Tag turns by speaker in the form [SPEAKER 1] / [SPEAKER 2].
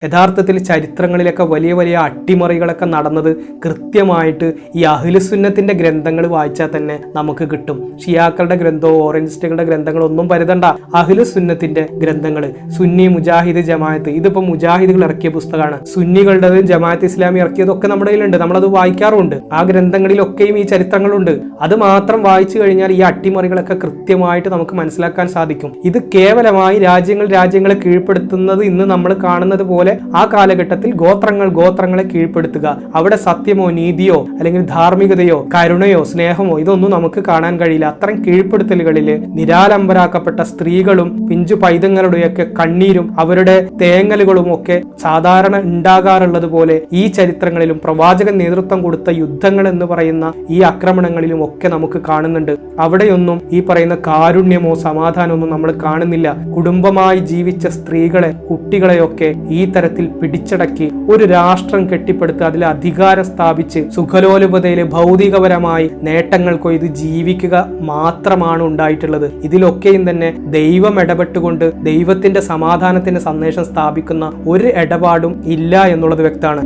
[SPEAKER 1] യഥാർത്ഥത്തിൽ ചരിത്രങ്ങളിലൊക്കെ വലിയ വലിയ അട്ടിമറികളൊക്കെ നടന്നത് കൃത്യമായിട്ട് ഈ അഹ്ലുസുന്നത്തിന്റെ ഗ്രന്ഥങ്ങൾ വായിച്ചാൽ തന്നെ നമുക്ക് കിട്ടും. ഷിയാക്കളുടെ ഗ്രന്ഥമോ ഓറഞ്ചിസ്റ്റുകളുടെ ഗ്രന്ഥങ്ങളോ ഒന്നും പരുതണ്ട. അഹ്ലുസുന്നത്തിന്റെ ഗ്രന്ഥങ്ങൾ, സുന്നി മുജാഹിദ് ജമാഅത്ത്, ഇതിപ്പോ മുജാഹിദുകൾ ഇറക്കിയ പുസ്തകമാണ്. സുന്നികളുടേതും ജമാഅത്ത് ഇസ്ലാമി ഇറക്കിയതൊക്കെ നമ്മുടെ കയ്യിലുണ്ട്, നമ്മളത് വായിക്കാറുണ്ട്. ആ ഗ്രന്ഥങ്ങളിലൊക്കെയും ഈ ചരിത്രങ്ങളുണ്ട്. അത് മാത്രം വായിച്ചു കഴിഞ്ഞാൽ ഈ അട്ടിമറികളൊക്കെ കൃത്യമായിട്ട് നമുക്ക് മനസ്സിലാക്കാൻ സാധിക്കും. ഇത് കേവലമായി രാജ്യങ്ങളെ കീഴ്പ്പെടുത്തുന്നത് ഇന്ന് നമ്മൾ കാണുന്നത് പോലെ ആ കാലഘട്ടത്തിൽ ഗോത്രങ്ങളെ കീഴ്പ്പെടുത്തുക, അവിടെ സത്യമോ നീതിയോ അല്ലെങ്കിൽ ധാർമ്മികതയോ കരുണയോ സ്നേഹമോ ഇതൊന്നും നമുക്ക് കാണാൻ കഴിയില്ല. അത്തരം കീഴ്പ്പെടുത്തലുകളില് നിരാലംബരാക്കപ്പെട്ട സ്ത്രീകളും പിഞ്ചു പൈതങ്ങളുടെയൊക്കെ കണ്ണീരും അവരുടെ തേങ്ങലുകളും ഒക്കെ സാധാരണ ഉണ്ടാകാറുള്ളത് പോലെ ഈ ചരിത്രങ്ങളിലും പ്രവാചകൻ നേതൃത്വം കൊടുത്ത യുദ്ധങ്ങൾ എന്ന് പറയുന്ന ഈ ആക്രമണങ്ങളിലും ഒക്കെ നമുക്ക് കാണുന്നുണ്ട്. അവിടെയൊന്നും ഈ പറയുന്ന കാരുണ്യമോ സമാധാനമോ നമ്മൾ കാണുന്നില്ല. കുടുംബമായി ജീവിച്ച സ്ത്രീകളെ കുട്ടികളെയൊക്കെ ഈ തരത്തിൽ പിടിച്ചടക്കി ഒരു രാഷ്ട്രം കെട്ടിപ്പടുത്ത് അതിൽ അധികാരം സ്ഥാപിച്ച് സുഖലോലുപതയിലെ ഭൗതികപരമായി നേട്ടങ്ങൾ കൊയ്ത് ജീവിക്കുക മാത്രമാണ് ഉണ്ടായിട്ടുള്ളത്. ഇതിലൊക്കെയും തന്നെ ദൈവം ഇടപെട്ടുകൊണ്ട് ദൈവത്തിന്റെ സമാധാനത്തിന്റെ സന്ദേശം സ്ഥാപിക്കുന്ന ഒരു ഇടപാടും ഇല്ല എന്നുള്ളത് വ്യക്തമാണ്.